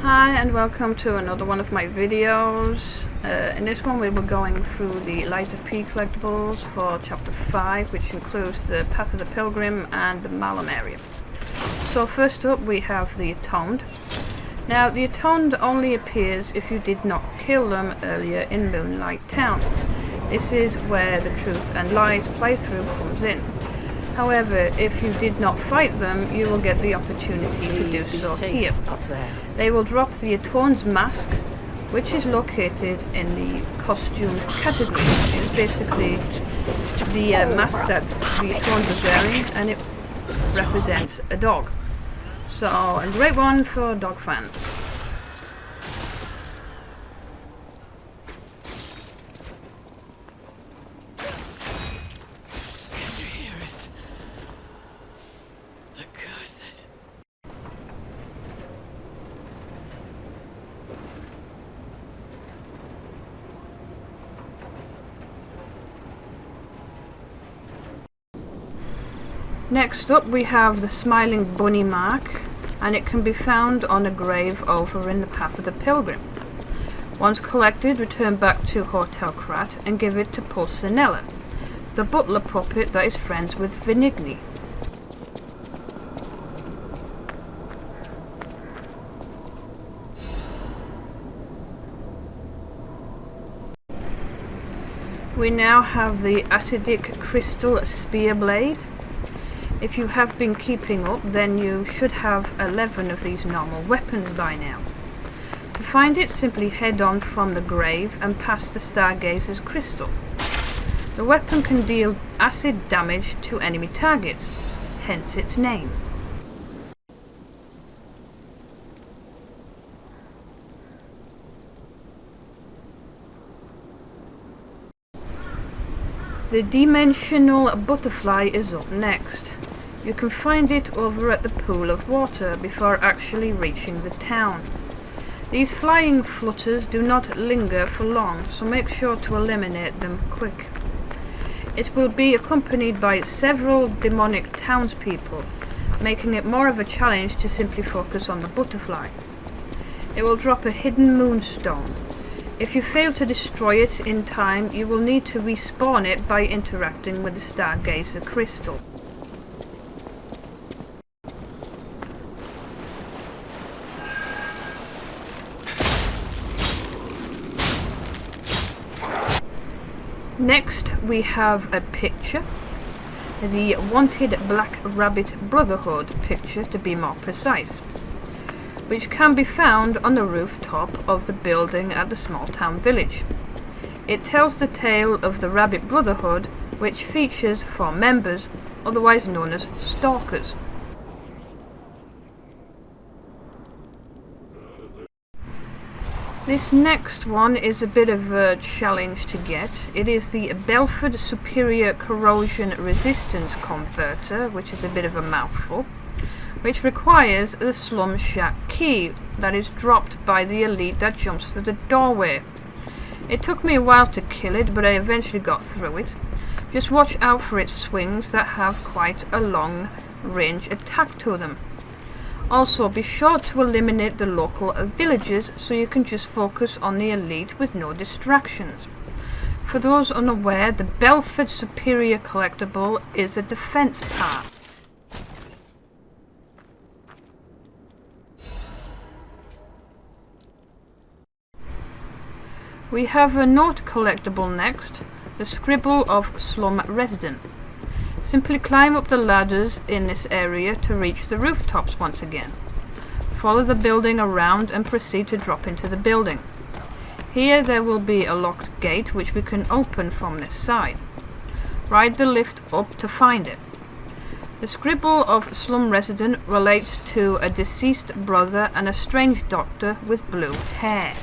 Hi and welcome to another one of my videos. In this one we were going through the Light of P collectibles for chapter 5, which includes the Path of the Pilgrim and the Malum area. So first up we have the Atoned. Now the Atoned only appears if you did not kill them earlier in Moonlight Town. This is where the Truth and Lies playthrough comes in. However, if you did not fight them, you will get the opportunity to do so here. They will drop the Atoned's mask, which is located in the costumed category. It is basically the mask that the Atoned was wearing, and it represents a dog. So, a great one for dog fans. Next up we have the Smiling Bunny mark, and it can be found on a grave over in the Path of the Pilgrim. Once collected, return back to Hotel Krat and give it to Pulcinella, the butler puppet that is friends with Venigni. We now have the Acidic Crystal Spear Blade. If you have been keeping up, then you should have 11 of these normal weapons by now. To find it, simply head on from the grave and past the Stargazer's crystal. The weapon can deal acid damage to enemy targets, hence its name. The Dimensional Butterfly is up next. You can find it over at the pool of water before actually reaching the town. These flying flutters do not linger for long, so make sure to eliminate them quick. It will be accompanied by several demonic townspeople, making it more of a challenge to simply focus on the butterfly. It will drop a hidden moonstone. If you fail to destroy it in time, you will need to respawn it by interacting with the Stargazer crystal. Next we have a picture, the Wanted Black Rabbit Brotherhood picture to be more precise, which can be found on the rooftop of the building at the small town village. It tells the tale of the Rabbit Brotherhood, which features 4 members, otherwise known as Stalkers. This next one is a bit of a challenge to get. It is the Belford Superior Corrosion Resistance Converter, which is a bit of a mouthful, which requires the Slum Shack key that is dropped by the elite that jumps through the doorway. It took me a while to kill it, but I eventually got through it. Just watch out for its swings that have quite a long range attack to them. Also, be sure to eliminate the local villagers so you can just focus on the elite with no distractions. For those unaware, the Belford Superior collectible is a defense part. We have a note collectible next, the Scribble of Slum Resident. Simply climb up the ladders in this area to reach the rooftops once again. Follow the building around and proceed to drop into the building. Here there will be a locked gate which we can open from this side. Ride the lift up to find it. The Scribble of Slum Resident relates to a deceased brother and a strange doctor with blue hair.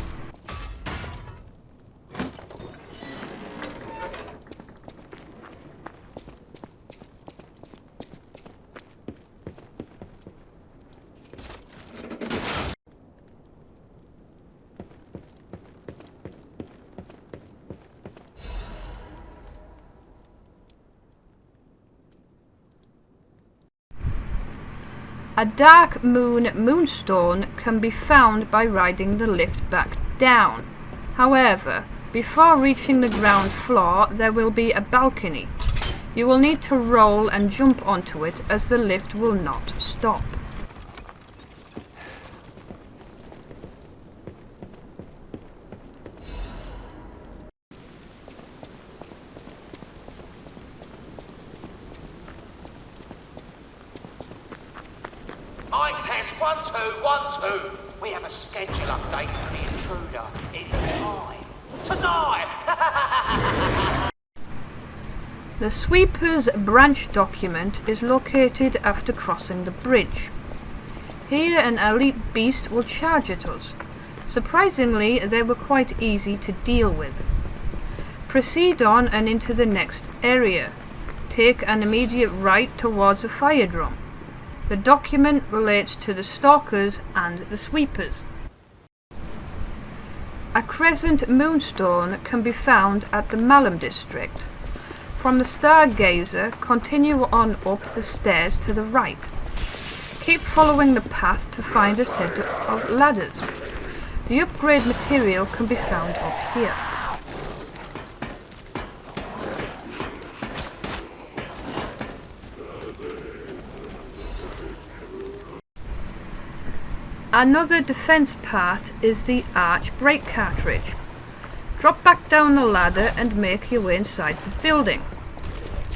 A Darkmoon Moonstone can be found by riding the lift back down. However, before reaching the ground floor there will be a balcony. You will need to roll and jump onto it as the lift will not stop. Mic test 1 2 1 2. We have a schedule update for the intruder. It's time. Tonight! The Sweeper's branch document is located after crossing the bridge. Here an elite beast will charge at us. Surprisingly, they were quite easy to deal with. Proceed on and into the next area. Take an immediate right towards a fire drum. The document relates to the Stalkers and the Sweepers. A Crescent Moonstone can be found at the Malum District. From the Stargazer, continue on up the stairs to the right. Keep following the path to find a set of ladders. The upgrade material can be found up here. Another defense part is the arch brake cartridge. Drop back down the ladder and make your way inside the building.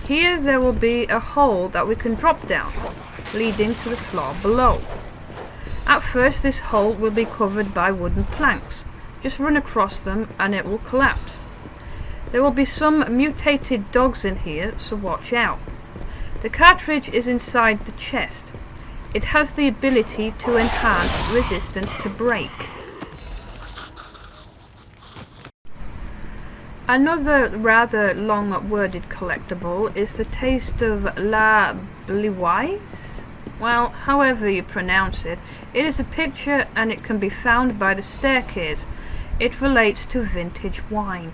Here there will be a hole that we can drop down, leading to the floor below. At first this hole will be covered by wooden planks. Just run across them and it will collapse. There will be some mutated dogs in here, so watch out. The cartridge is inside the chest. It has the ability to enhance resistance to break. Another rather long-worded collectible is the taste of La Bleiwies. Well, however you pronounce it, it is a picture and it can be found by the staircase. It relates to vintage wine.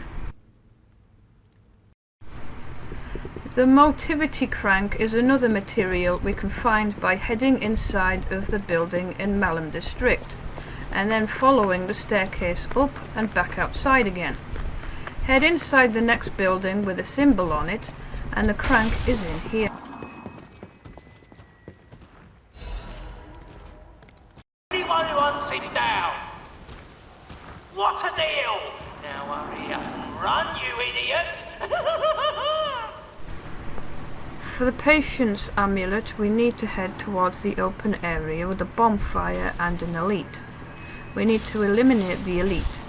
The Motivity Crank is another material we can find by heading inside of the building in Malum District, and then following the staircase up and back outside again. Head inside the next building with a symbol on it, and the crank is in here. Anyone who wants it down? What a deal! Now hurry up and run, you idiots! For the Patience Amulet, we need to head towards the open area with a bonfire and an elite. We need to eliminate the elite.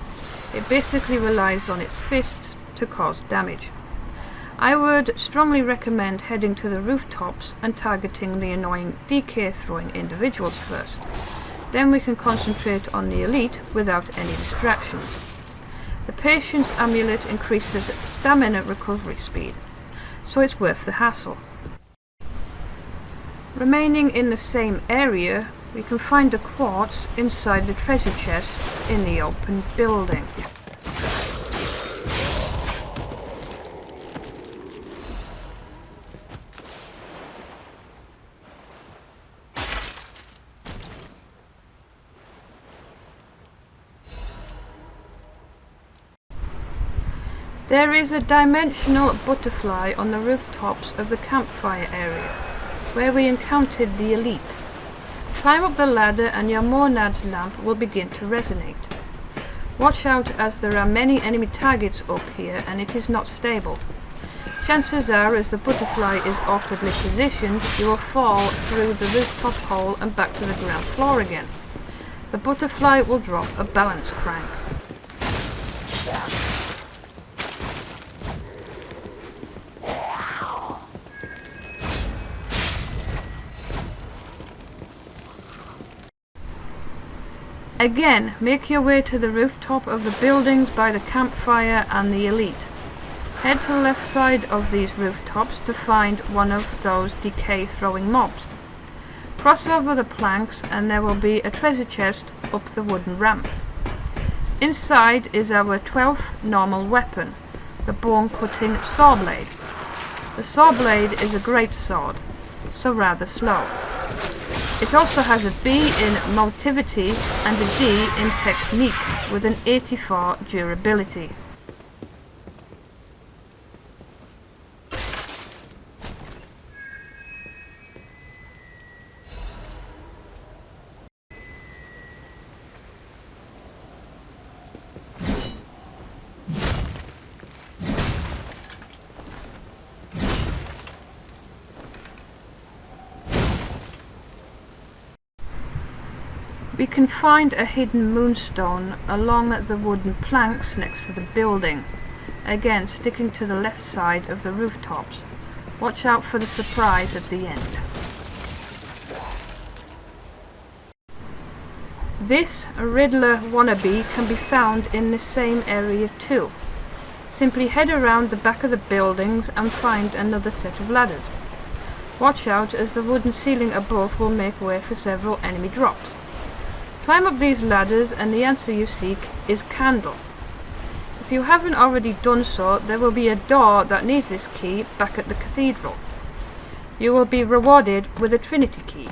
It basically relies on its fists to cause damage. I would strongly recommend heading to the rooftops and targeting the annoying DK throwing individuals first. Then we can concentrate on the elite without any distractions. The Patience Amulet increases stamina recovery speed, so it's worth the hassle. Remaining in the same area, we can find a quartz inside the treasure chest in the open building. There is a dimensional butterfly on the rooftops of the campfire area, where we encountered the elite. Climb up the ladder and your monad's lamp will begin to resonate. Watch out as there are many enemy targets up here and it is not stable. Chances are, as the butterfly is awkwardly positioned, you will fall through the rooftop hole and back to the ground floor again. The butterfly will drop a balance crank. Again, make your way to the rooftop of the buildings by the campfire and the elite. Head to the left side of these rooftops to find one of those decay throwing mobs. Cross over the planks and there will be a treasure chest up the wooden ramp. Inside is our 12th normal weapon, the bone cutting saw blade. The saw blade is a great sword, so rather slow. It also has a B in Motivity and a D in Technique with an 84 durability. We can find a hidden moonstone along the wooden planks next to the building, again sticking to the left side of the rooftops. Watch out for the surprise at the end. This Riddler wannabe can be found in the same area too. Simply head around the back of the buildings and find another set of ladders. Watch out, as the wooden ceiling above will make way for several enemy drops. Climb up these ladders and the answer you seek is Candle. If you haven't already done so, there will be a door that needs this key back at the cathedral. You will be rewarded with a Trinity Key.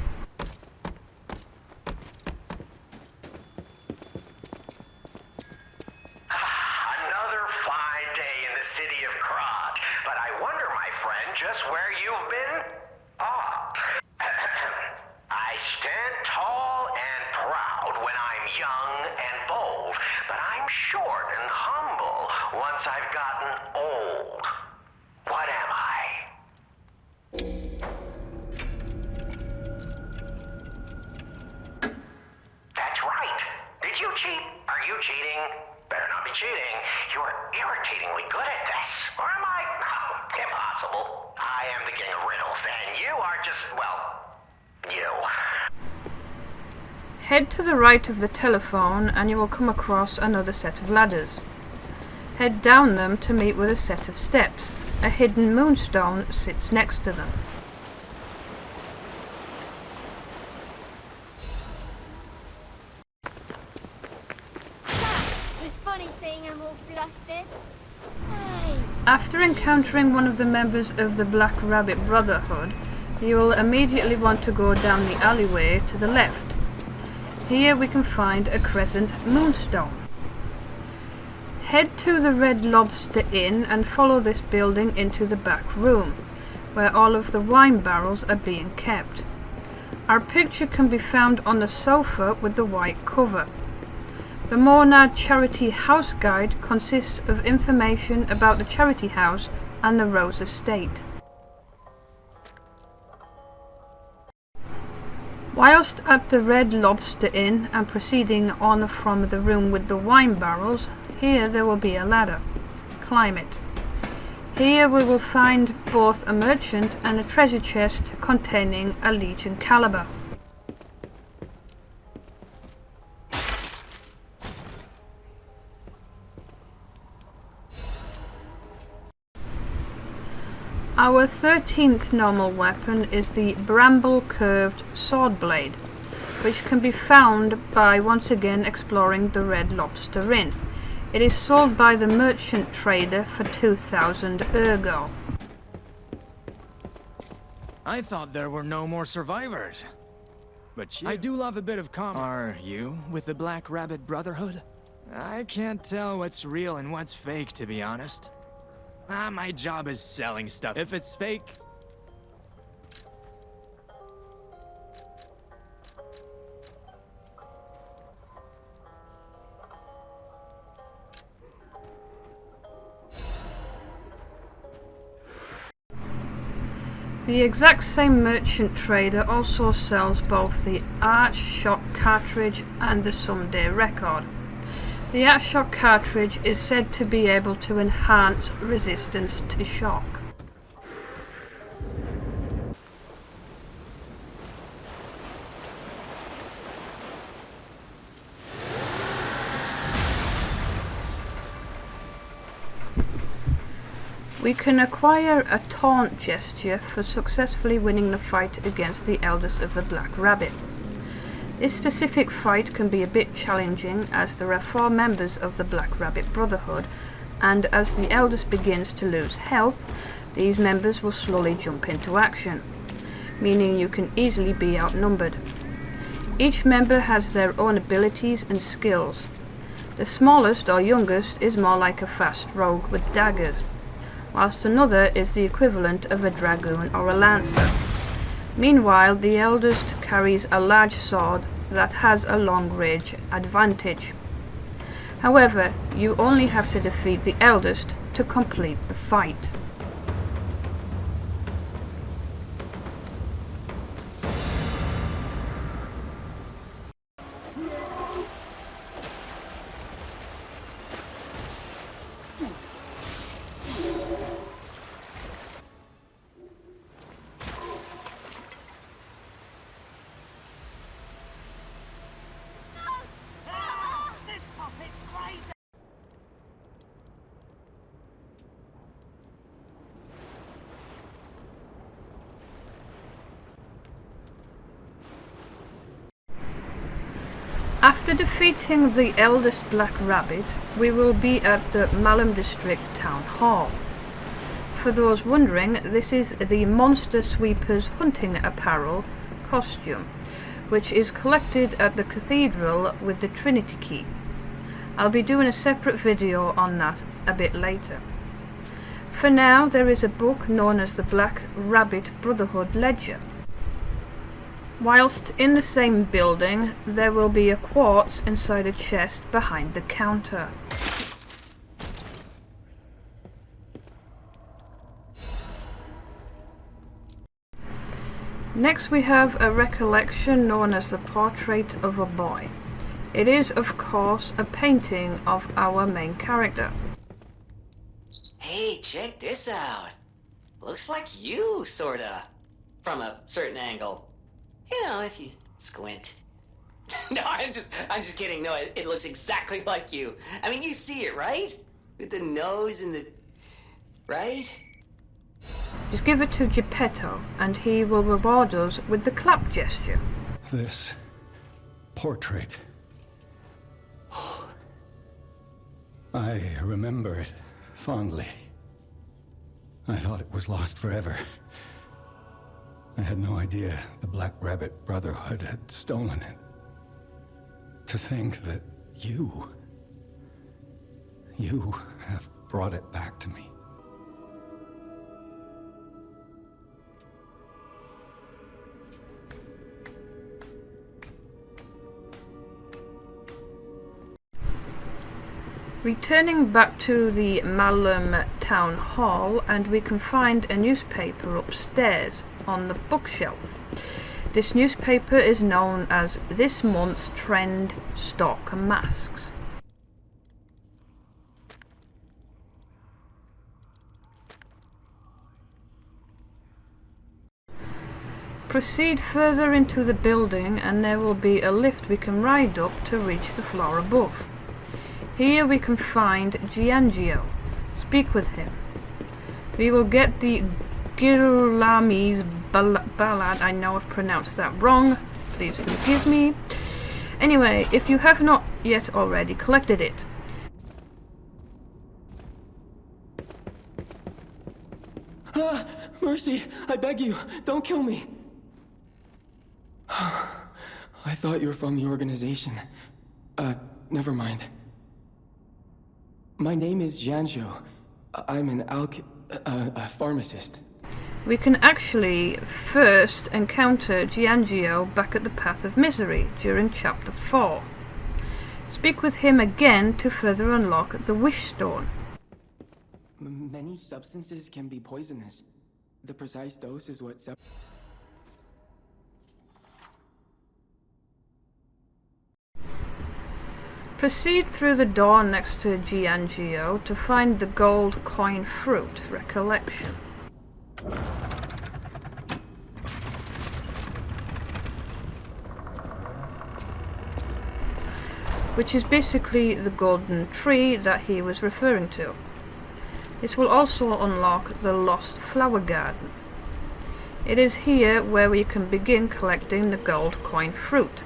Another fine day in the city of Krog, but I wonder, my friend, just where you've been? I stand tall and proud when I'm young and bold, but I'm short and humble once I've gotten old. What am I? That's right. Did you cheat? Are you cheating? Better not be cheating. You're irritatingly good at this. Or am I? Oh, impossible. I am the king of riddles, and you are just, well, you. Head to the right of the telephone and you will come across another set of ladders. Head down them to meet with a set of steps. A hidden moonstone sits next to them. It's funny seeing him all flustered. Hey. After encountering one of the members of the Black Rabbit Brotherhood, you will immediately want to go down the alleyway to the left. Here we can find a Crescent Moonstone. Head to the Red Lobster Inn and follow this building into the back room, where all of the wine barrels are being kept. Our picture can be found on the sofa with the white cover. The Monad Charity House Guide consists of information about the charity house and the Rose Estate. Whilst at the Red Lobster Inn and proceeding on from the room with the wine barrels, here there will be a ladder. Climb it. Here we will find both a merchant and a treasure chest containing a Legion Calibur. Our 13th normal weapon is the Bramble curved sword blade, which can be found by once again exploring the Red Lobster Inn. It is sold by the merchant trader for 2,000 ergo. I thought there were no more survivors. But I do love a bit of Are you with the Black Rabbit Brotherhood? I can't tell what's real and what's fake, to be honest. My job is selling stuff. If it's fake... The exact same merchant trader also sells both the Arch Shot Cartridge and the Someday Record. The Arch Shot Cartridge is said to be able to enhance resistance to shock. We can acquire a Taunt Gesture for successfully winning the fight against the Elders of the Black Rabbit. This specific fight can be a bit challenging as there are 4 members of the Black Rabbit Brotherhood, and as the Eldest begins to lose health, these members will slowly jump into action, meaning you can easily be outnumbered. Each member has their own abilities and skills. The smallest or youngest is more like a fast rogue with daggers, whilst another is the equivalent of a dragoon or a lancer. Meanwhile, the eldest carries a large sword that has a long range advantage. However, you only have to defeat the eldest to complete the fight. After defeating the eldest Black Rabbit, we will be at the Malum District Town Hall. For those wondering, this is the Monster Sweeper's hunting apparel costume, which is collected at the cathedral with the Trinity Key. I'll be doing a separate video on that a bit later. For now, there is a book known as the Black Rabbit Brotherhood Ledger. Whilst in the same building, there will be a quartz inside a chest behind the counter. Next we have a recollection known as the Portrait of a Boy. It is, of course, a painting of our main character. Hey, check this out. Looks like you, sorta. From a certain angle. You know, if you squint. No, I'm just kidding. No, it looks exactly like you. I mean, you see it, right? With the nose and the... right? Just give it to Geppetto, and he will reward us with the clap gesture. This portrait. I remember it fondly. I thought it was lost forever. I had no idea the Black Rabbit Brotherhood had stolen it. To think that you have brought it back to me. Returning back to the Malum Town Hall, and we can find a newspaper upstairs on the bookshelf. This newspaper is known as this month's trend Stalker masks. Proceed further into the building and there will be a lift we can ride up to reach the floor above. Here we can find Giangio. Speak with him. We will get the Bleiwies ballad. I know I've pronounced that wrong. Please forgive me. Anyway, if you have not yet already collected it. Mercy, I beg you, don't kill me. I thought you were from the organization. Never mind. My name is Giangio. I'm an pharmacist. We can actually first encounter Giangio back at the Path of Misery during Chapter 4. Speak with him again to further unlock the Wishstone. Many substances can be poisonous. The precise dose is what Proceed through the door next to Giangio to find the gold coin fruit, Recollection. Which is basically the golden tree that he was referring to. This will also unlock the Lost Flower Garden. It is here where we can begin collecting the gold coin fruit.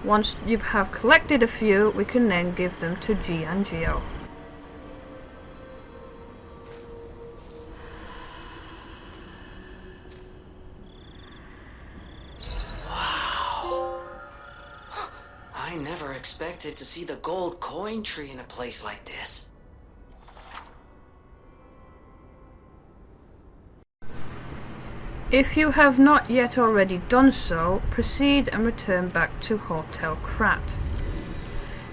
Once you have collected a few, we can then give them to Giangio. Wow. I never expected to see the gold coin tree in a place like this. If you have not yet already done so, proceed and return back to Hotel Krat.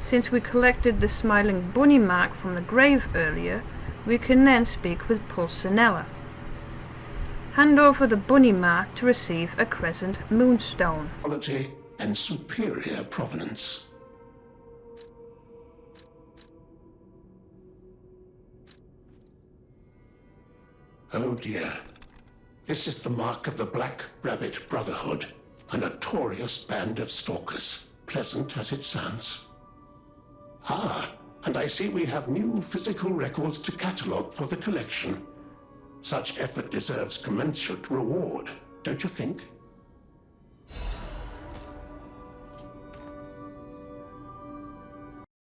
Since we collected the smiling bunny mark from the grave earlier, we can then speak with Pulcinella. Hand over the bunny mark to receive a Crescent Moonstone. Quality and superior provenance. Oh dear. This is the mark of the Black Rabbit Brotherhood, a notorious band of stalkers, pleasant as it sounds. Ah, and I see we have new physical records to catalogue for the collection. Such effort deserves commensurate reward, don't you think?